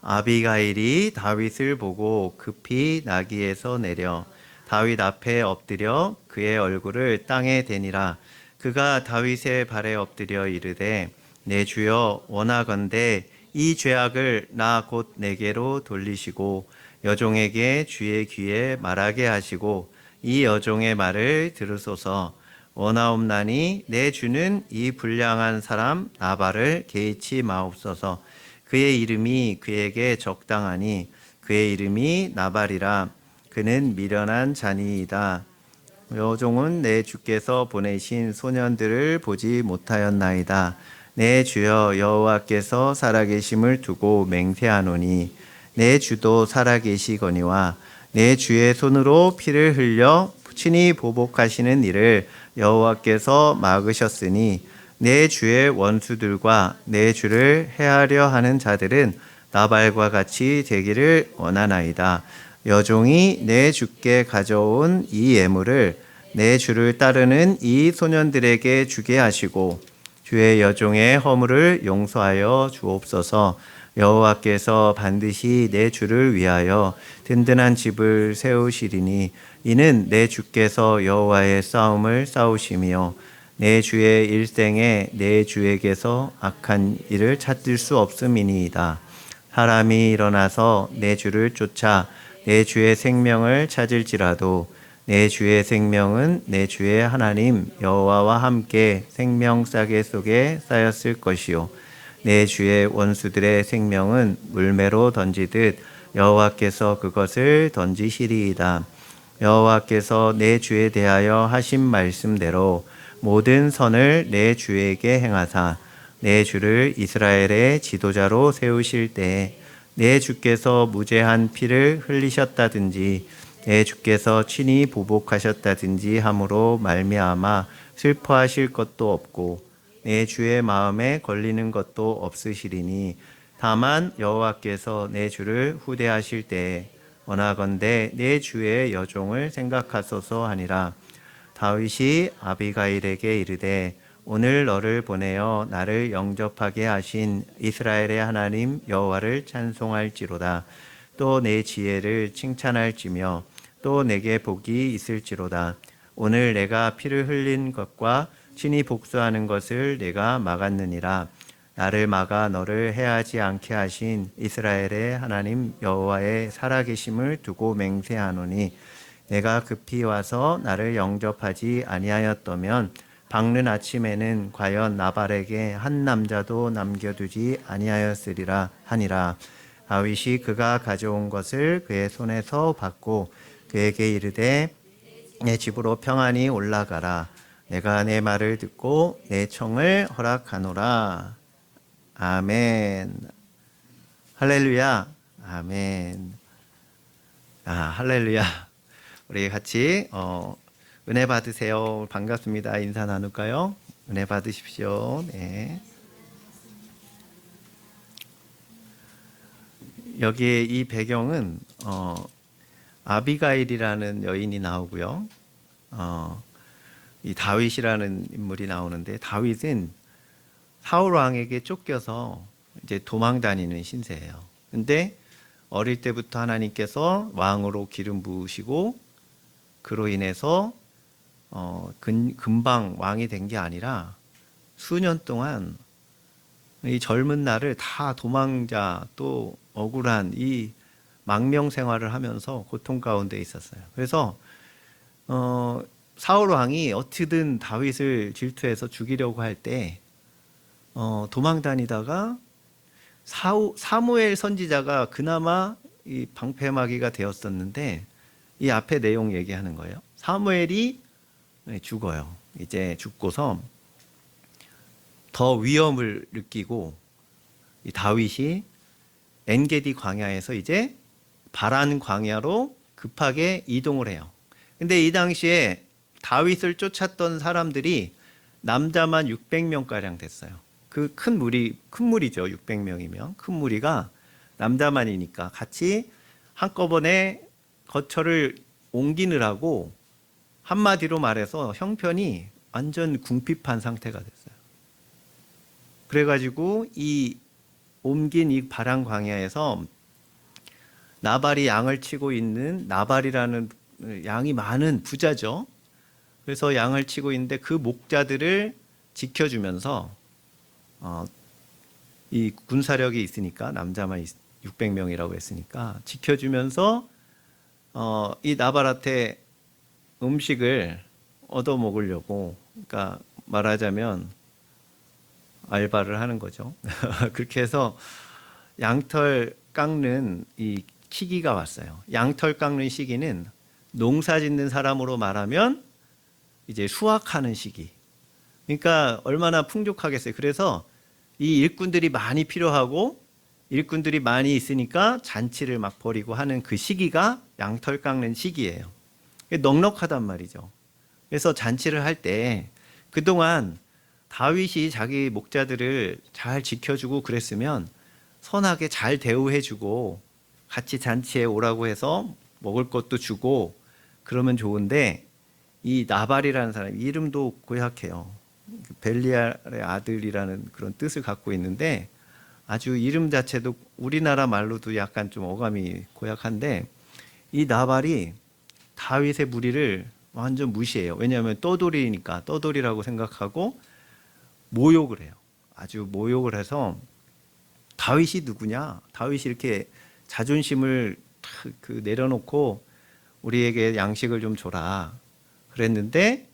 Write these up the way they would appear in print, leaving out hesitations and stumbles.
아비가일이 다윗을 보고 급히 나귀에서 내려 다윗 앞에 엎드려 그의 얼굴을 땅에 대니라. 그가 다윗의 발에 엎드려 이르되 내 주여 원하건대 이 죄악을 나 곧 내게로 돌리시고 여종에게 주의 귀에 말하게 하시고 이 여종의 말을 들으소서. 원하옵나니 내 주는 이 불량한 사람 나발을 개의치 마옵소서. 그의 이름이 그에게 적당하니 그의 이름이 나발이라. 그는 미련한 자니이다. 여종은 내 주께서 보내신 소년들을 보지 못하였나이다. 내 주여 여호와께서 살아계심을 두고 맹세하노니 내 주도 살아계시거니와 내 주의 손으로 피를 흘려 친히 보복하시는 일을 여호와께서 막으셨으니 내 주의 원수들과 내 주를 해하려 하는 자들은 나발과 같이 되기를 원하나이다. 여종이 내 주께 가져온 이 예물을 내 주를 따르는 이 소년들에게 주게 하시고 주의 여종의 허물을 용서하여 주옵소서. 여호와께서 반드시 내 주를 위하여 든든한 집을 세우시리니 이는 내 주께서 여호와의 싸움을 싸우시며 내 주의 일생에 내 주에게서 악한 일을 찾을 수 없음이니이다. 사람이 일어나서 내 주를 쫓아 내 주의 생명을 찾을지라도 내 주의 생명은 내 주의 하나님 여호와와 함께 생명 싸개 속에 쌓였을 것이요 내 주의 원수들의 생명은 물매로 던지듯 여호와께서 그것을 던지시리이다. 여호와께서 내 주에 대하여 하신 말씀대로 모든 선을 내 주에게 행하사 내 주를 이스라엘의 지도자로 세우실 때에 내 주께서 무죄한 피를 흘리셨다든지 내 주께서 친히 보복하셨다든지 함으로 말미암아 슬퍼하실 것도 없고 내 주의 마음에 걸리는 것도 없으시리니 다만 여호와께서 내 주를 후대하실 때에 원하건대 내 주의 여종을 생각하소서 하니라. 다윗이 아비가일에게 이르되 오늘 너를 보내어 나를 영접하게 하신 이스라엘의 하나님 여호와를 찬송할지로다. 또 내 지혜를 칭찬할지며 또 내게 복이 있을지로다. 오늘 내가 피를 흘린 것과 친히 복수하는 것을 내가 막았느니라. 나를 막아 너를 해하지 않게 하신 이스라엘의 하나님 여호와의 살아계심을 두고 맹세하노니 내가 급히 와서 나를 영접하지 아니하였더면 밝는 아침에는 과연 나발에게 한 남자도 남겨두지 아니하였으리라 하니라. 다윗이 그가 가져온 것을 그의 손에서 받고 그에게 이르되 내 집으로 평안히 올라가라. 내가 내 말을 듣고 내 청을 허락하노라. 아멘. 할렐루야. 아멘. 할렐루야. 우리 같이 은혜 받으세요. 반갑습니다. 인사 나눌까요? 은혜 받으십시오. 네. 여기에 이 배경은 아비가일이라는 여인이 나오고요. 이 다윗이라는 인물이 나오는데 다윗은 사울 왕에게 쫓겨서 이제 도망 다니는 신세예요. 근데 어릴 때부터 하나님께서 왕으로 기름 부으시고 그로 인해서 금방 왕이 된 게 아니라 수년 동안 이 젊은 날을 다 도망자 또 억울한 이 망명 생활을 하면서 고통 가운데 있었어요. 그래서 사울 왕이 어떻게든 다윗을 질투해서 죽이려고 할 때 도망 다니다가 사무엘 선지자가 그나마 이 방패막이가 되었었는데 이 앞에 내용 얘기하는 거예요. 사무엘이 죽어요. 이제 죽고서 더 위험을 느끼고 이 다윗이 엔게디 광야에서 이제 바란 광야로 급하게 이동을 해요. 근데 이 당시에 다윗을 쫓았던 사람들이 남자만 600명가량 됐어요. 그 큰 무리죠. 600명이면. 큰 무리가 남자만이니까 같이 한꺼번에 거처를 옮기느라고 한마디로 말해서 형편이 완전 궁핍한 상태가 됐어요. 그래가지고 이 옮긴 이 바란 광야에서 나발이 양을 치고 있는, 나발이라는 양이 많은 부자죠. 그래서 양을 치고 있는데 그 목자들을 지켜주면서 이 군사력이 있으니까, 남자만 600명이라고 했으니까 지켜주면서 이 나발한테 음식을 얻어 먹으려고, 그러니까 말하자면 알바를 하는 거죠. 그렇게 해서 양털 깎는 이 시기가 왔어요. 양털 깎는 시기는 농사 짓는 사람으로 말하면 이제 수확하는 시기. 그러니까 얼마나 풍족하겠어요. 그래서 이 일꾼들이 많이 필요하고 일꾼들이 많이 있으니까 잔치를 막 벌이고 하는 그 시기가 양털 깎는 시기예요. 넉넉하단 말이죠. 그래서 잔치를 할 때 그동안 다윗이 자기 목자들을 잘 지켜주고 그랬으면 선하게 잘 대우해주고 같이 잔치에 오라고 해서 먹을 것도 주고 그러면 좋은데, 이 나발이라는 사람, 이름도 고약해요. 벨리알의 아들이라는 그런 뜻을 갖고 있는데 아주 이름 자체도 우리나라 말로도 약간 좀 어감이 고약한데, 이 나발이 다윗의 무리를 완전 무시해요. 왜냐하면 떠돌이니까 떠돌이라고 생각하고 모욕을 해요. 아주 모욕을 해서 다윗이 누구냐? 다윗이 이렇게 자존심을 내려놓고 우리에게 양식을 좀 줘라 그랬는데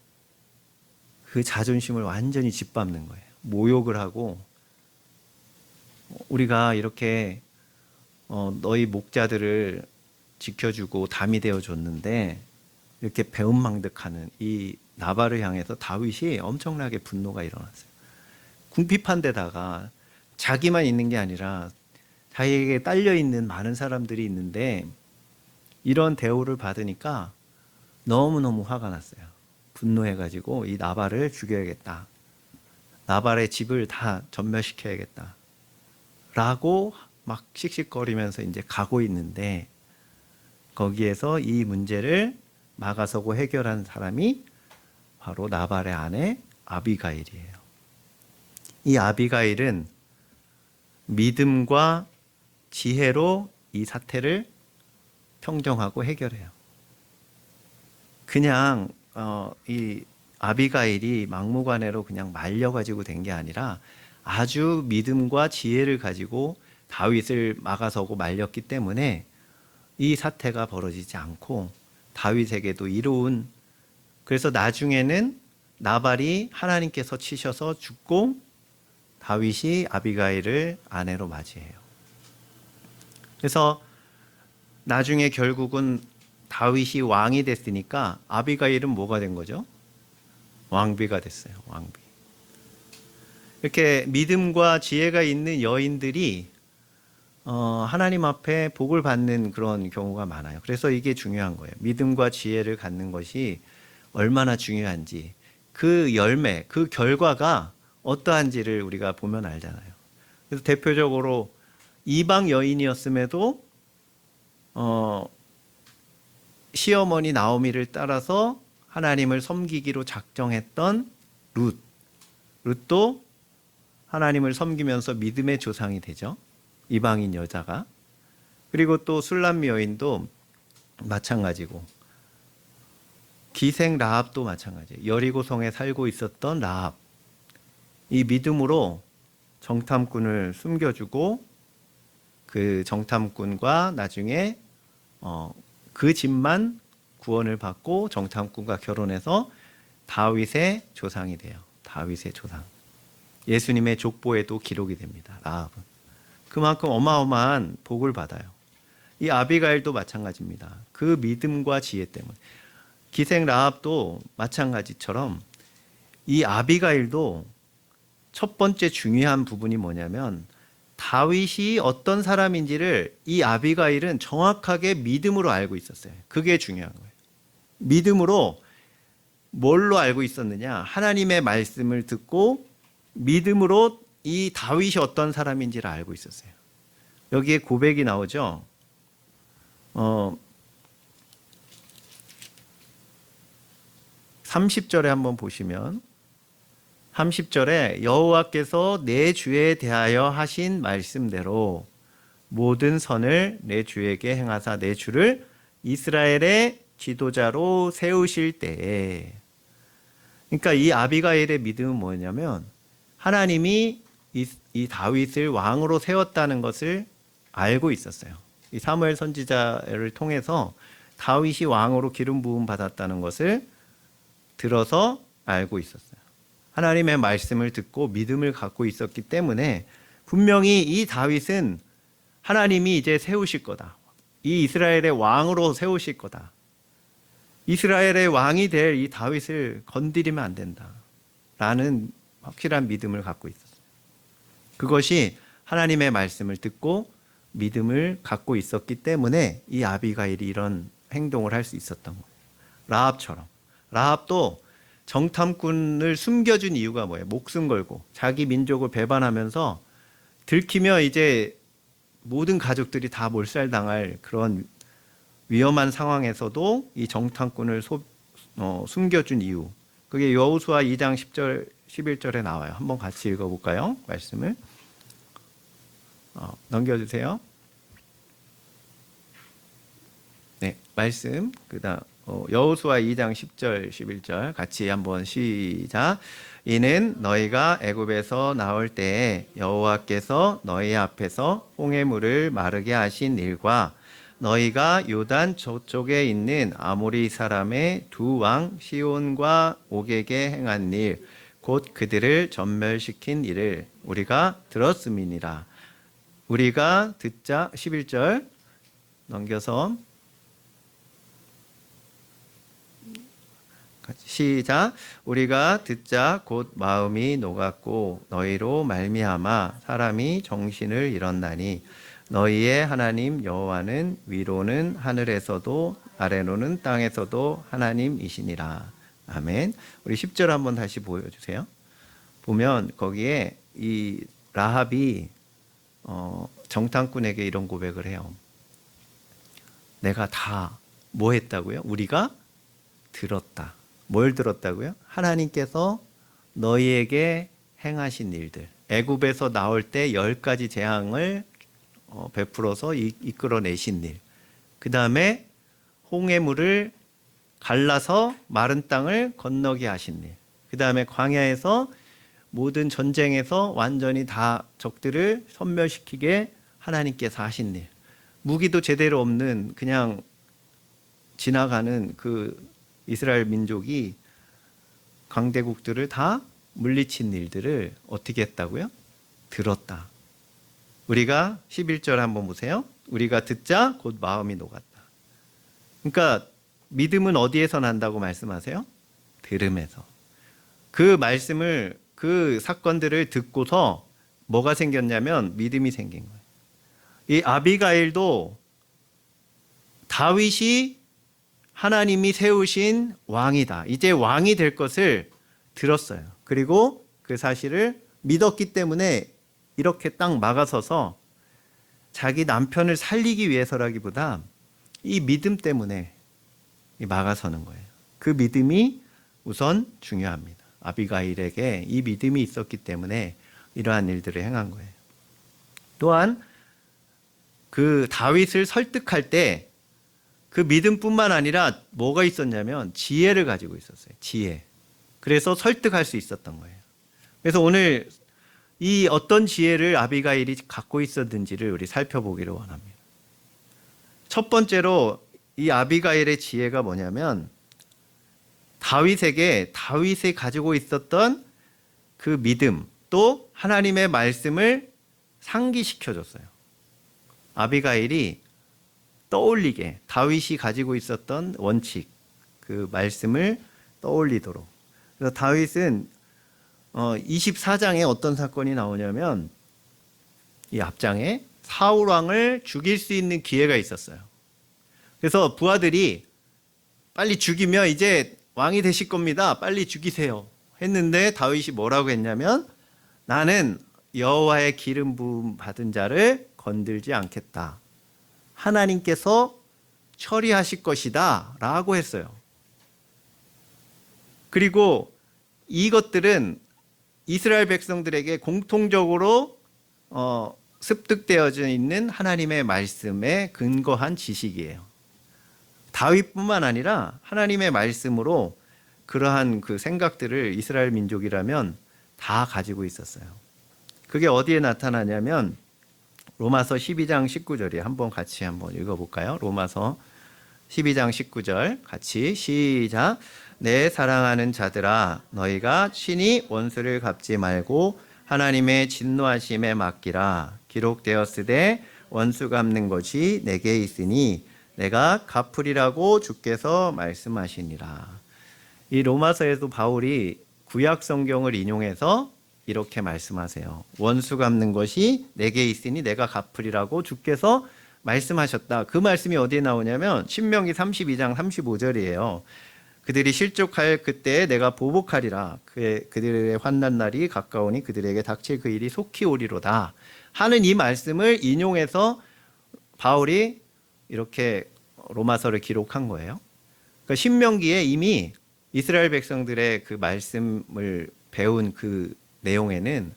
그 자존심을 완전히 짓밟는 거예요. 모욕을 하고, 우리가 이렇게 너희 목자들을 지켜주고 담이 되어 줬는데 이렇게 배은망덕하는 이 나발을 향해서 다윗이 엄청나게 분노가 일어났어요. 궁핍한 데다가 자기만 있는 게 아니라 자기에게 딸려 있는 많은 사람들이 있는데 이런 대우를 받으니까 너무너무 화가 났어요. 분노해가지고 이 나발을 죽여야겠다. 나발의 집을 다 전멸시켜야겠다. 라고 막 씩씩거리면서 이제 가고 있는데, 거기에서 이 문제를 막아서고 해결한 사람이 바로 나발의 아내 아비가일이에요. 이 아비가일은 믿음과 지혜로 이 사태를 평정하고 해결해요. 그냥 이 아비가일이 막무가내로 그냥 말려가지고 된 게 아니라 아주 믿음과 지혜를 가지고 다윗을 막아서고 말렸기 때문에 이 사태가 벌어지지 않고 다윗에게도 이로운, 그래서 나중에는 나발이 하나님께서 치셔서 죽고 다윗이 아비가일을 아내로 맞이해요. 그래서 나중에 결국은 다윗이 왕이 됐으니까 아비가일은 뭐가 된 거죠? 왕비가 됐어요. 왕비. 이렇게 믿음과 지혜가 있는 여인들이 하나님 앞에 복을 받는 그런 경우가 많아요. 그래서 이게 중요한 거예요. 믿음과 지혜를 갖는 것이 얼마나 중요한지, 그 열매, 그 결과가 어떠한지를 우리가 보면 알잖아요. 그래서 대표적으로 이방 여인이었음에도 시어머니 나오미를 따라서 하나님을 섬기기로 작정했던 룻도 하나님을 섬기면서 믿음의 조상이 되죠. 이방인 여자가. 그리고 또 술람미 여인도 마찬가지고, 기생 라합도 마찬가지예요. 여리고성에 살고 있었던 라합, 이 믿음으로 정탐꾼을 숨겨주고 그 정탐꾼과 나중에 그 집만 구원을 받고 정탐꾼과 결혼해서 다윗의 조상이 돼요. 다윗의 조상. 예수님의 족보에도 기록이 됩니다. 라합은. 그만큼 어마어마한 복을 받아요. 이 아비가일도 마찬가지입니다. 그 믿음과 지혜 때문에. 기생 라합도 마찬가지처럼 이 아비가일도 첫 번째 중요한 부분이 뭐냐면 다윗이 어떤 사람인지를 이 아비가일은 정확하게 믿음으로 알고 있었어요. 그게 중요한 거예요. 믿음으로 뭘로 알고 있었느냐? 하나님의 말씀을 듣고 믿음으로 이 다윗이 어떤 사람인지를 알고 있었어요. 여기에 고백이 나오죠. 30절에 한번 보시면 30절에 여호와께서 내 주에 대하여 하신 말씀대로 모든 선을 내 주에게 행하사 내 주를 이스라엘의 지도자로 세우실 때에, 그러니까 이 아비가일의 믿음은 뭐냐면 하나님이 이 다윗을 왕으로 세웠다는 것을 알고 있었어요. 이 사무엘 선지자를 통해서 다윗이 왕으로 기름 부음 받았다는 것을 들어서 알고 있었어요. 하나님의 말씀을 듣고 믿음을 갖고 있었기 때문에 분명히 이 다윗은 하나님이 이제 세우실 거다. 이 이스라엘의 왕으로 세우실 거다. 이스라엘의 왕이 될 이 다윗을 건드리면 안 된다. 라는 확실한 믿음을 갖고 있었어요. 그것이 하나님의 말씀을 듣고 믿음을 갖고 있었기 때문에 이 아비가일이 이런 행동을 할 수 있었던 거예요. 라합처럼. 라합도 정탐꾼을 숨겨준 이유가 뭐예요? 목숨 걸고 자기 민족을 배반하면서 들키며 이제 모든 가족들이 다 몰살당할 그런 위험한 상황에서도 이 정탐꾼을 숨겨준 이유. 그게 여호수아 2장 10절, 11절에 나와요. 한번 같이 읽어볼까요? 말씀을. 넘겨주세요. 네, 말씀. 그다음 여호수아 2장 10절, 11절 같이 한번 시작. 이는 너희가 애굽에서 나올 때에 여호와께서 너희 앞에서 홍해물을 마르게 하신 일과 너희가 요단 저쪽에 있는 아모리 사람의 두 왕 시온과 옥에게 행한 일, 곧 그들을 전멸시킨 일을 우리가 들었음이니라. 우리가 듣자. 11절 넘겨서 시작. 우리가 듣자 곧 마음이 녹았고 너희로 말미암아 사람이 정신을 잃었나니 너희의 하나님 여호와는 위로는 하늘에서도 아래로는 땅에서도 하나님이시니라. 아멘. 우리 10절 한번 다시 보여주세요. 보면 거기에 이 라합이 정탐꾼에게 이런 고백을 해요. 내가 다 뭐 했다고요? 우리가 들었다. 뭘 들었다고요? 하나님께서 너희에게 행하신 일들. 애굽에서 나올 때 10가지 재앙을 베풀어서 이끌어내신 일. 그 다음에 홍해물을 갈라서 마른 땅을 건너게 하신 일. 그 다음에 광야에서 모든 전쟁에서 완전히 다 적들을 섬멸시키게 하나님께서 하신 일. 무기도 제대로 없는 그냥 지나가는 그 이스라엘 민족이 강대국들을 다 물리친 일들을 어떻게 했다고요? 들었다. 우리가 11절 한번 보세요. 우리가 듣자 곧 마음이 녹았다. 그러니까 믿음은 어디에서 난다고 말씀하세요? 들음에서. 그 말씀을, 그 사건들을 듣고서 뭐가 생겼냐면 믿음이 생긴 거예요. 이 아비가일도 다윗이 하나님이 세우신 왕이다. 이제 왕이 될 것을 들었어요. 그리고 그 사실을 믿었기 때문에 이렇게 딱 막아서서 자기 남편을 살리기 위해서라기보다 이 믿음 때문에 막아서는 거예요. 그 믿음이 우선 중요합니다. 아비가일에게 이 믿음이 있었기 때문에 이러한 일들을 행한 거예요. 또한 그 다윗을 설득할 때 그 믿음뿐만 아니라 뭐가 있었냐면 지혜를 가지고 있었어요. 지혜. 그래서 설득할 수 있었던 거예요. 그래서 오늘 이 어떤 지혜를 아비가일이 갖고 있었는지를 우리 살펴보기를 원합니다. 첫 번째로 이 아비가일의 지혜가 뭐냐면 다윗이 가지고 있었던 그 믿음, 또 하나님의 말씀을 상기시켜줬어요. 아비가일이 떠올리게 다윗이 가지고 있었던 원칙, 그 말씀을 떠올리도록. 그래서 다윗은 24장에 어떤 사건이 나오냐면 이 앞장에 사울 왕을 죽일 수 있는 기회가 있었어요. 그래서 부하들이 빨리 죽이면 이제 왕이 되실 겁니다. 빨리 죽이세요. 했는데 다윗이 뭐라고 했냐면 나는 여호와의 기름 부음 받은 자를 건들지 않겠다. 하나님께서 처리하실 것이다 라고 했어요. 그리고 이것들은 이스라엘 백성들에게 공통적으로 습득되어져 있는 하나님의 말씀에 근거한 지식이에요. 다윗뿐만 아니라 하나님의 말씀으로 그러한 그 생각들을 이스라엘 민족이라면 다 가지고 있었어요. 그게 어디에 나타나냐면 로마서 12장 19절이에요. 한번 같이 한번 읽어볼까요? 로마서 12장 19절 같이 시작. 내 사랑하는 자들아 너희가 친히 원수를 갚지 말고 하나님의 진노하심에 맡기라. 기록되었으되 원수 갚는 것이 내게 있으니 내가 갚으리라고 주께서 말씀하시니라. 이 로마서에도 바울이 구약 성경을 인용해서 이렇게 말씀하세요. 원수 갚는 것이 내게 있으니 내가 갚으리라고 주께서 말씀하셨다. 그 말씀이 어디에 나오냐면 신명기 32장 35절이에요. 그들이 실족할 그때에 내가 보복하리라. 그들의 환난 날이 가까우니 그들에게 닥칠 그 일이 속히 오리로다 하는 이 말씀을 인용해서 바울이 이렇게 로마서를 기록한 거예요. 그러니까 신명기에 이미 이스라엘 백성들의 그 말씀을 배운 그 내용에는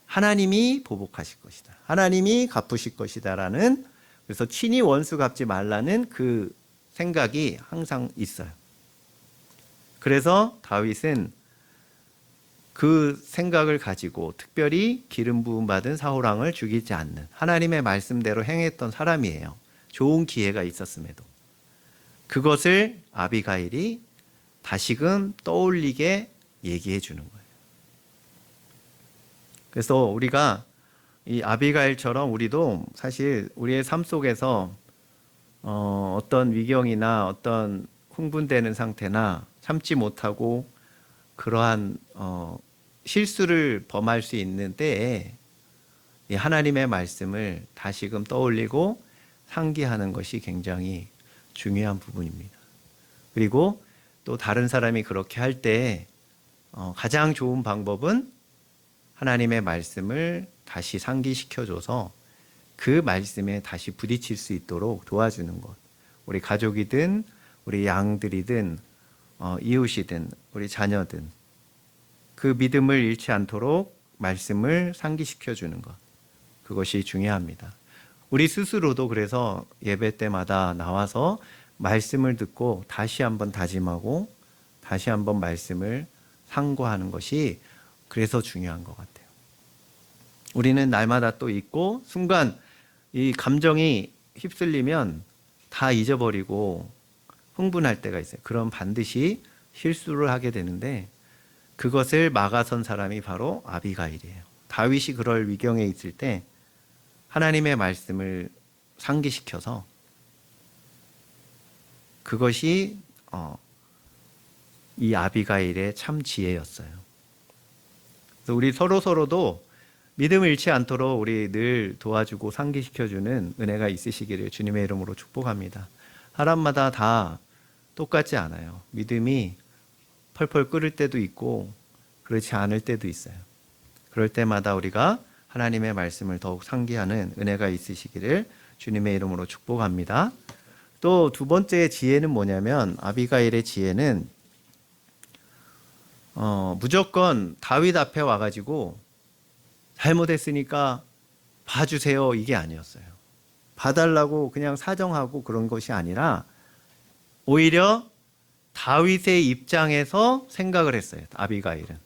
하나님이 보복하실 것이다. 하나님이 갚으실 것이다라는, 그래서 친히 원수 갚지 말라는 그 생각이 항상 있어요. 그래서 다윗은 그 생각을 가지고 특별히 기름 부음 받은 사울왕을 죽이지 않는 하나님의 말씀대로 행했던 사람이에요. 좋은 기회가 있었음에도 그것을 아비가일이 다시금 떠올리게 얘기해 주는 거예요. 그래서 우리가 이 아비가일처럼 우리도 사실 우리의 삶 속에서 어떤 위경이나 어떤 흥분되는 상태나 참지 못하고 그러한 실수를 범할 수 있는 때에 이 하나님의 말씀을 다시금 떠올리고 상기하는 것이 굉장히 중요한 부분입니다. 그리고 또 다른 사람이 그렇게 할 때 가장 좋은 방법은 하나님의 말씀을 다시 상기시켜줘서 그 말씀에 다시 부딪힐 수 있도록 도와주는 것. 우리 가족이든 우리 양들이든 이웃이든 우리 자녀든 그 믿음을 잃지 않도록 말씀을 상기시켜주는 것. 그것이 중요합니다. 우리 스스로도 그래서 예배 때마다 나와서 말씀을 듣고 다시 한번 다짐하고 다시 한번 말씀을 상고하는 것이 그래서 중요한 것 같아요. 우리는 날마다 또 있고 순간 이 감정이 휩쓸리면 다 잊어버리고 흥분할 때가 있어요. 그럼 반드시 실수를 하게 되는데 그것을 막아선 사람이 바로 아비가일이에요. 다윗이 그럴 위경에 있을 때 하나님의 말씀을 상기시켜서 그것이 이 아비가일의 참 지혜였어요. 그래서 우리 서로도 믿음을 잃지 않도록 우리 늘 도와주고 상기시켜주는 은혜가 있으시기를 주님의 이름으로 축복합니다. 사람마다 다 똑같지 않아요. 믿음이 펄펄 끓을 때도 있고 그렇지 않을 때도 있어요. 그럴 때마다 우리가 하나님의 말씀을 더욱 상기하는 은혜가 있으시기를 주님의 이름으로 축복합니다. 또 두 번째 지혜는 뭐냐면 아비가일의 지혜는 무조건 다윗 앞에 와가지고 잘못했으니까 봐주세요 이게 아니었어요. 봐달라고 그냥 사정하고 그런 것이 아니라 오히려 다윗의 입장에서 생각을 했어요. 아비가일은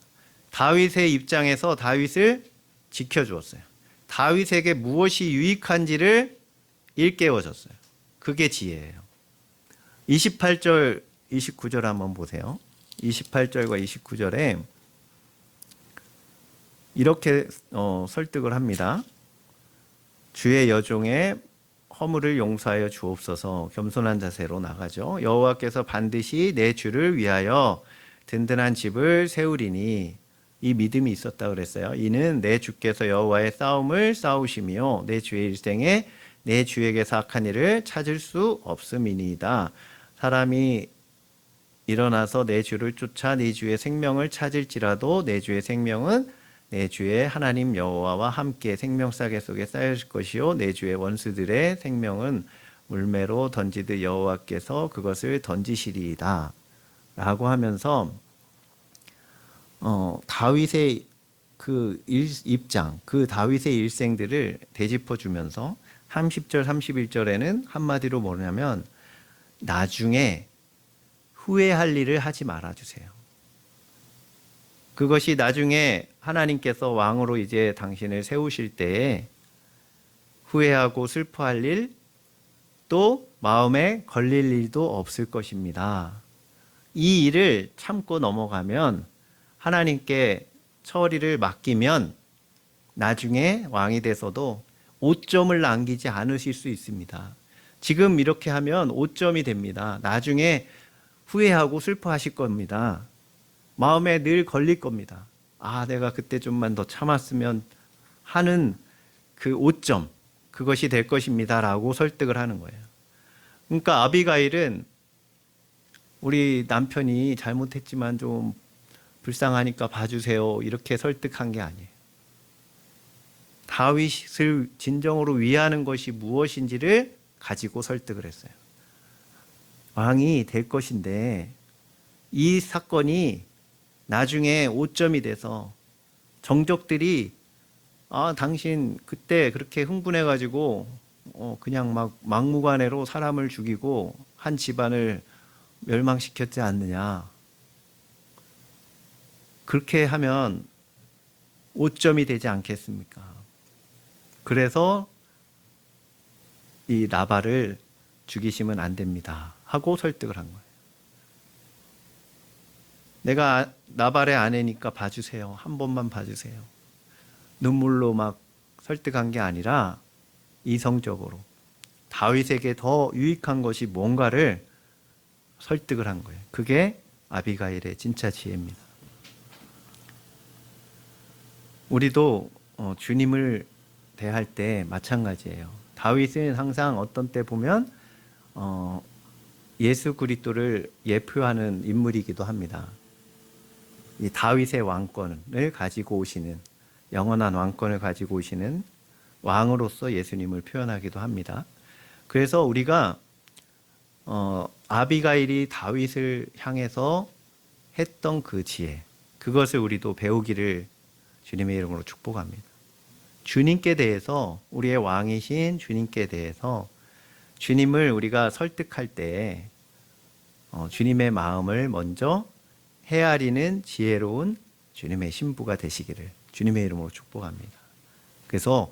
다윗의 입장에서 다윗을 지켜주었어요. 다윗에게 무엇이 유익한지를 일깨워줬어요. 그게 지혜예요. 28절 29절 한번 보세요. 28절과 29절에 이렇게 설득을 합니다. 주의 여종의 허물을 용서하여 주옵소서. 겸손한 자세로 나가죠. 여호와께서 반드시 내 주를 위하여 든든한 집을 세우리니, 이 믿음이 있었다 그랬어요. 이는 내 주께서 여호와의 싸움을 싸우시며 내 주의 일생에 내 주에게서 악한 일을 찾을 수 없음이니이다. 사람이 일어나서 내 주를 쫓아 내 주의 생명을 찾을지라도 내 주의 생명은 내 주의 하나님 여호와와 함께 생명싸개 속에 쌓여질 것이요 내 주의 원수들의 생명은 물매로 던지듯 여호와께서 그것을 던지시리이다 라고 하면서 다윗의 입장, 그 다윗의 일생들을 되짚어 주면서 30절, 31절에는 한마디로 뭐냐면 나중에 후회할 일을 하지 말아 주세요. 그것이 나중에 하나님께서 왕으로 이제 당신을 세우실 때에 후회하고 슬퍼할 일, 또 마음에 걸릴 일도 없을 것입니다. 이 일을 참고 넘어가면 하나님께 처리를 맡기면 나중에 왕이 돼서도 오점을 남기지 않으실 수 있습니다. 지금 이렇게 하면 오점이 됩니다. 나중에 후회하고 슬퍼하실 겁니다. 마음에 늘 걸릴 겁니다. 아, 내가 그때 좀만 더 참았으면 하는 그 오점, 그것이 될 것입니다 라고 설득을 하는 거예요. 그러니까 아비가일은 우리 남편이 잘못했지만 좀 불쌍하니까 봐주세요 이렇게 설득한 게 아니에요. 다윗을 진정으로 위하는 것이 무엇인지를 가지고 설득을 했어요. 왕이 될 것인데 이 사건이 나중에 오점이 돼서 정적들이 당신 그때 그렇게 흥분해가지고 그냥 막 막무가내로 사람을 죽이고 한 집안을 멸망시켰지 않느냐. 그렇게 하면 오점이 되지 않겠습니까? 그래서 이 나발을 죽이시면 안 됩니다 하고 설득을 한 거예요. 내가 나발의 아내니까 봐주세요. 한 번만 봐주세요. 눈물로 막 설득한 게 아니라 이성적으로 다윗에게 더 유익한 것이 뭔가를 설득을 한 거예요. 그게 아비가일의 진짜 지혜입니다. 우리도 주님을 대할 때 마찬가지예요. 다윗은 항상 어떤 때 보면 예수 그리스도를 예표하는 인물이기도 합니다. 이 다윗의 왕권을 가지고 오시는, 영원한 왕권을 가지고 오시는 왕으로서 예수님을 표현하기도 합니다. 그래서 우리가 아비가일이 다윗을 향해서 했던 그 지혜, 그것을 우리도 배우기를 주님의 이름으로 축복합니다. 주님께 대해서, 우리의 왕이신 주님께 대해서 주님을 우리가 설득할 때 주님의 마음을 먼저 헤아리는 지혜로운 주님의 신부가 되시기를 주님의 이름으로 축복합니다. 그래서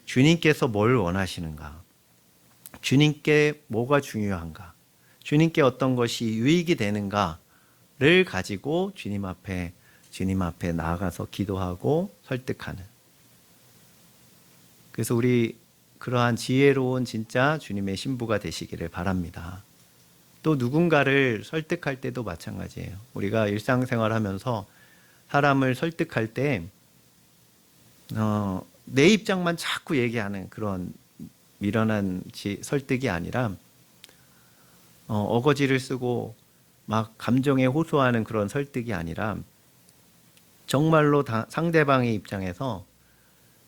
주님께서 뭘 원하시는가, 주님께 뭐가 중요한가, 주님께 어떤 것이 유익이 되는가를 가지고 주님 앞에 나아가서 기도하고 설득하는, 그래서 우리 그러한 지혜로운 진짜 주님의 신부가 되시기를 바랍니다. 또 누군가를 설득할 때도 마찬가지예요. 우리가 일상생활하면서 사람을 설득할 때 내 입장만 자꾸 얘기하는 그런 미련한 설득이 아니라 어거지를 쓰고 막 감정에 호소하는 그런 설득이 아니라 정말로 상대방의 입장에서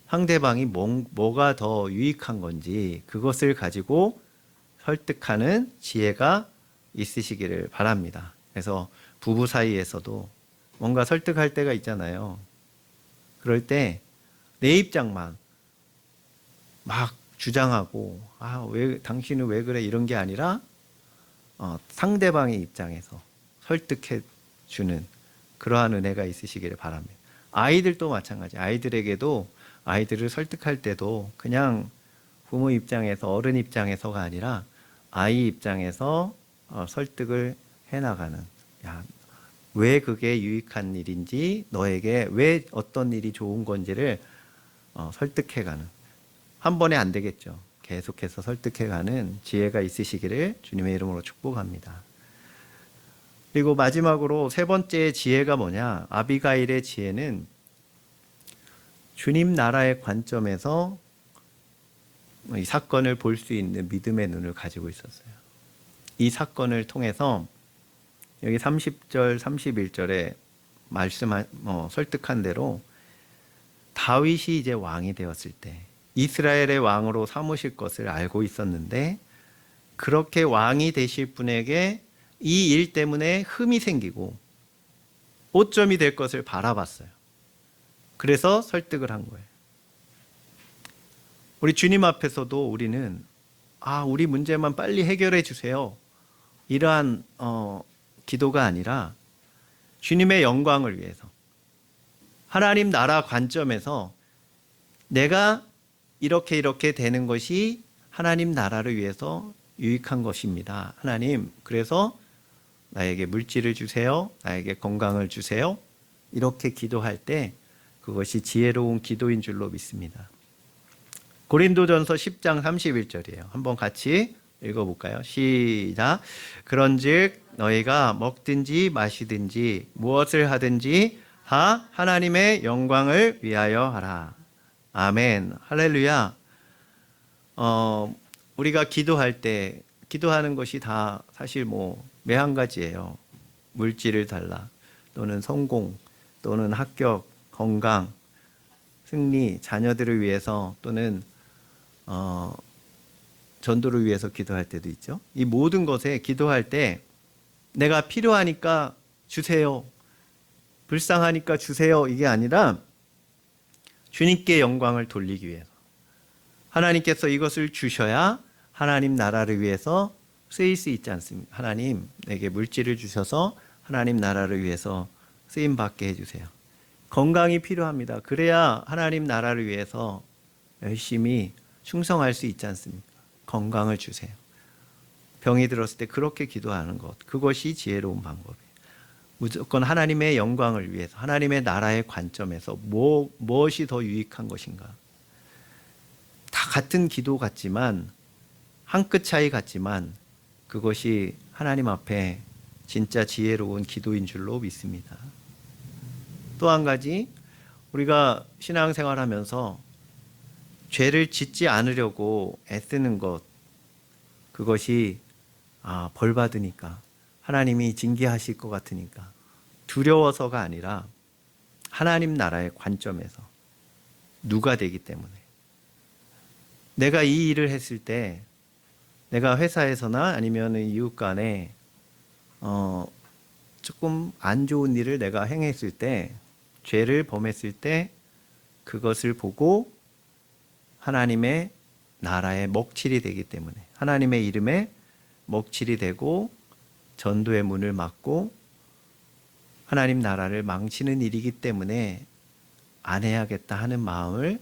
상대방이 뭐가 더 유익한 건지 그것을 가지고 설득하는 지혜가 있으시기를 바랍니다. 그래서 부부 사이에서도 뭔가 설득할 때가 있잖아요. 그럴 때 내 입장만 막 주장하고 왜 당신은 왜 그래 이런 게 아니라 상대방의 입장에서 설득해 주는 그러한 은혜가 있으시기를 바랍니다. 아이들도 마찬가지. 아이들에게도 아이들을 설득할 때도 그냥 부모 입장에서, 어른 입장에서가 아니라 아이 입장에서 설득을 해나가는, 왜 그게 유익한 일인지, 너에게 왜 어떤 일이 좋은 건지를 설득해가는, 한 번에 안 되겠죠. 계속해서 설득해가는 지혜가 있으시기를 주님의 이름으로 축복합니다. 그리고 마지막으로 세 번째 지혜가 뭐냐? 아비가일의 지혜는 주님 나라의 관점에서 이 사건을 볼 수 있는 믿음의 눈을 가지고 있었어요. 이 사건을 통해서 여기 30절, 31절에 설득한 대로 다윗이 이제 왕이 되었을 때 이스라엘의 왕으로 삼으실 것을 알고 있었는데, 그렇게 왕이 되실 분에게 이 일 때문에 흠이 생기고 오점이 될 것을 바라봤어요. 그래서 설득을 한 거예요. 우리 주님 앞에서도 우리는 우리 문제만 빨리 해결해 주세요. 이러한 기도가 아니라 주님의 영광을 위해서, 하나님 나라 관점에서 내가 이렇게 되는 것이 하나님 나라를 위해서 유익한 것입니다. 하나님, 그래서 나에게 물질을 주세요. 나에게 건강을 주세요. 이렇게 기도할 때 그것이 지혜로운 기도인 줄로 믿습니다. 고린도전서 10장 31절이에요. 한번 같이 읽어볼까요? 시작. 그런즉 너희가 먹든지 마시든지 무엇을 하든지 다 하나님의 영광을 위하여 하라. 아멘. 할렐루야. 우리가 기도할 때 기도하는 것이 다 사실 매한 가지예요. 물질을 달라, 또는 성공, 또는 합격, 건강, 승리, 자녀들을 위해서, 또는 전도를 위해서 기도할 때도 있죠. 이 모든 것에 기도할 때 내가 필요하니까 주세요, 불쌍하니까 주세요, 이게 아니라 주님께 영광을 돌리기 위해서, 하나님께서 이것을 주셔야 하나님 나라를 위해서 쓰일 수 있지 않습니까? 하나님, 내게 물질을 주셔서 하나님 나라를 위해서 쓰임받게 해주세요. 건강이 필요합니다. 그래야 하나님 나라를 위해서 열심히 충성할 수 있지 않습니까? 건강을 주세요. 병이 들었을 때 그렇게 기도하는 것, 그것이 지혜로운 방법이에요. 무조건 하나님의 영광을 위해서, 하나님의 나라의 관점에서 무엇이 더 유익한 것인가. 다 같은 기도 같지만, 한 끗 차이 같지만 그것이 하나님 앞에 진짜 지혜로운 기도인 줄로 믿습니다. 또 한 가지, 우리가 신앙생활하면서 죄를 짓지 않으려고 애쓰는 것, 그것이 벌 받으니까, 하나님이 징계하실 것 같으니까 두려워서가 아니라 하나님 나라의 관점에서 누가 되기 때문에, 내가 이 일을 했을 때, 내가 회사에서나 아니면 이웃 간에 조금 안 좋은 일을 내가 행했을 때, 죄를 범했을 때 그것을 보고 하나님의 나라의 먹칠이 되기 때문에, 하나님의 이름에 먹칠이 되고 전도의 문을 막고 하나님 나라를 망치는 일이기 때문에 안 해야겠다 하는 마음을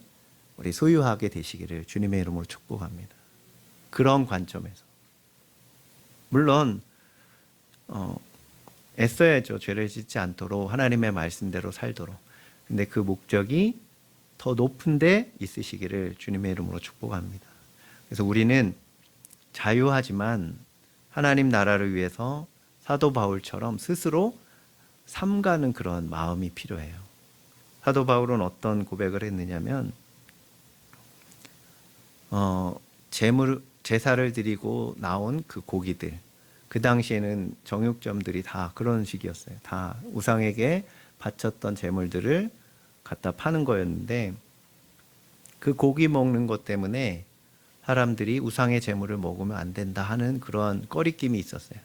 우리 소유하게 되시기를 주님의 이름으로 축복합니다. 그런 관점에서, 물론 애써야죠. 죄를 짓지 않도록, 하나님의 말씀대로 살도록. 근데 그 목적이 더 높은 데 있으시기를 주님의 이름으로 축복합니다. 그래서 우리는 자유하지만 하나님 나라를 위해서 사도 바울처럼 스스로 삼가는 그런 마음이 필요해요. 사도 바울은 어떤 고백을 했느냐면, 제사를 드리고 나온 그 고기들, 그 당시에는 정육점들이 다 그런 식이었어요. 다 우상에게 바쳤던 제물들을 갖다 파는 거였는데, 그 고기 먹는 것 때문에 사람들이 우상의 제물을 먹으면 안 된다 하는 그런 꺼리낌이 있었어요.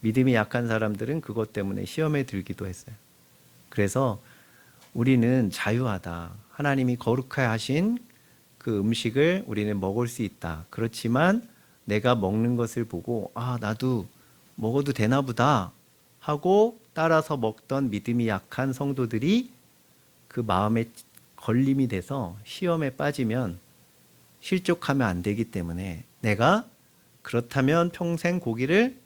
믿음이 약한 사람들은 그것 때문에 시험에 들기도 했어요. 그래서 우리는 자유하다. 하나님이 거룩하게 하신 그 음식을 우리는 먹을 수 있다. 그렇지만 내가 먹는 것을 보고 나도 먹어도 되나 보다 하고 따라서 먹던 믿음이 약한 성도들이 그 마음에 걸림이 돼서 시험에 빠지면 실족하면 안 되기 때문에, 내가 그렇다면 평생 고기를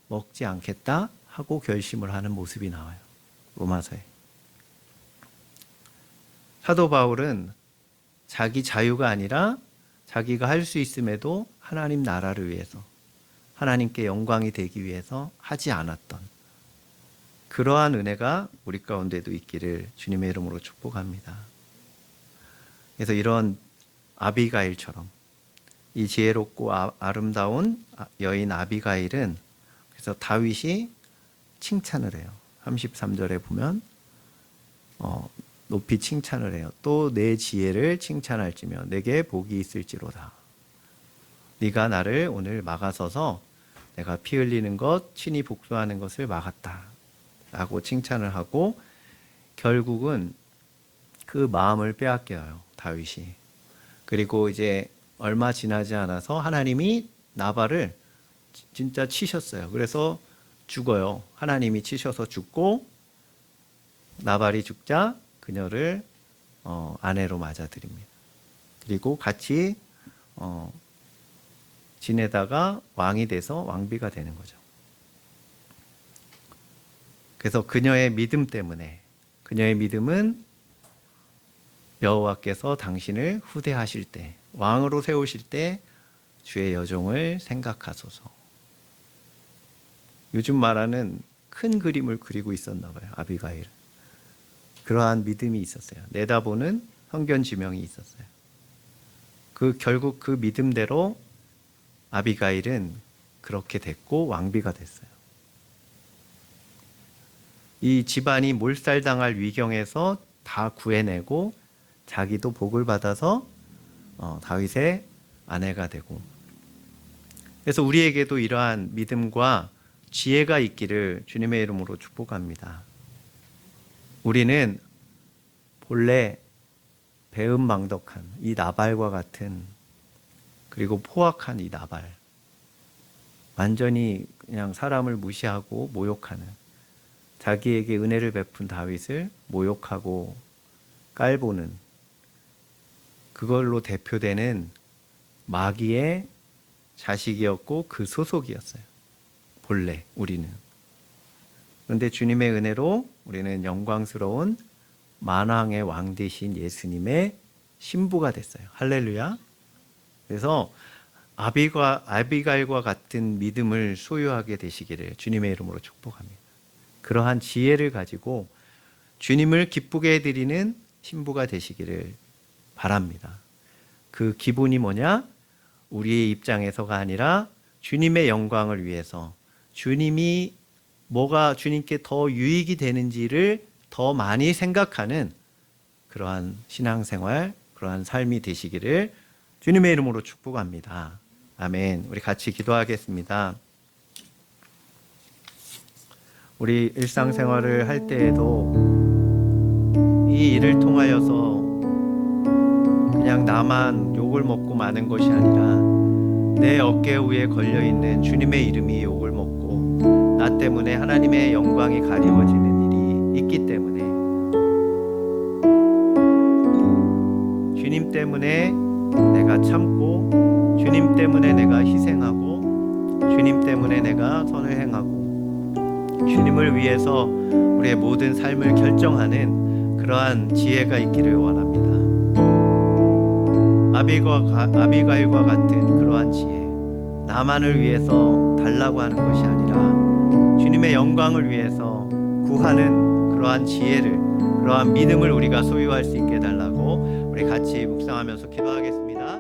먹지 않겠다 하고 결심을 하는 모습이 나와요. 로마서에. 사도 바울은 자기 자유가 아니라 자기가 할 수 있음에도 하나님 나라를 위해서, 하나님께 영광이 되기 위해서 하지 않았던 그러한 은혜가 우리 가운데도 있기를 주님의 이름으로 축복합니다. 그래서 이런 아비가일처럼, 이 지혜롭고 아름다운 여인 아비가일은, 그래서 다윗이 칭찬을 해요. 33절에 보면 높이 칭찬을 해요. 또 내 지혜를 칭찬할지며 내게 복이 있을지로다. 네가 나를 오늘 막아서서 내가 피 흘리는 것, 친히 복수하는 것을 막았다 라고 칭찬을 하고, 결국은 그 마음을 빼앗겨요, 다윗이. 그리고 이제 얼마 지나지 않아서 하나님이 나발을 진짜 치셨어요. 그래서 죽어요. 하나님이 치셔서 죽고, 나발이 죽자 그녀를 아내로 맞아들입니다. 그리고 같이 지내다가 왕이 돼서 왕비가 되는 거죠. 그래서 그녀의 믿음 때문에, 그녀의 믿음은 여호와께서 당신을 후대하실 때, 왕으로 세우실 때 주의 여종을 생각하소서. 요즘 말하는 큰 그림을 그리고 있었나 봐요, 아비가일. 그러한 믿음이 있었어요. 내다보는 선견지명이 있었어요. 결국 그 믿음대로 아비가일은 그렇게 됐고 왕비가 됐어요. 이 집안이 몰살당할 위경에서 다 구해내고 자기도 복을 받아서 다윗의 아내가 되고, 그래서 우리에게도 이러한 믿음과 지혜가 있기를 주님의 이름으로 축복합니다. 우리는 본래 배은망덕한 이 나발과 같은, 그리고 포악한 이 나발, 완전히 그냥 사람을 무시하고 모욕하는, 자기에게 은혜를 베푼 다윗을 모욕하고 깔보는, 그걸로 대표되는 마귀의 자식이었고 그 소속이었어요, 본래 우리는. 그런데 주님의 은혜로 우리는 영광스러운 만왕의 왕 되신 예수님의 신부가 됐어요. 할렐루야. 그래서 아비가일과 같은 믿음을 소유하게 되시기를 주님의 이름으로 축복합니다. 그러한 지혜를 가지고 주님을 기쁘게 해드리는 신부가 되시기를 바랍니다. 그 기본이 뭐냐? 우리의 입장에서가 아니라 주님의 영광을 위해서, 주님이 뭐가 주님께 더 유익이 되는지를 더 많이 생각하는 그러한 신앙생활, 그러한 삶이 되시기를 주님의 이름으로 축복합니다. 아멘. 우리 같이 기도하겠습니다. 우리 일상생활을 할 때에도 이 일을 통하여서 그냥 나만 욕을 먹고 마는 것이 아니라 내 어깨 위에 걸려있는 주님의 이름이 욕을 먹고 나 때문에 하나님의 영광이 가리워지는 일이 있기 때문에, 주님 때문에 내가 참고, 주님 때문에 내가 희생하고, 주님 때문에 내가 선을 행하고, 주님을 위해서 우리의 모든 삶을 결정하는 그러한 지혜가 있기를 원합니다. 아비가일과 같은 그러한 지혜, 나만을 위해서 달라고 하는 것이 아니라 주님의 영광을 위해서 구하는 그러한 지혜를, 그러한 믿음을 우리가 소유할 수 있게 해달라고 우리 같이 묵상하면서 기도하겠습니다.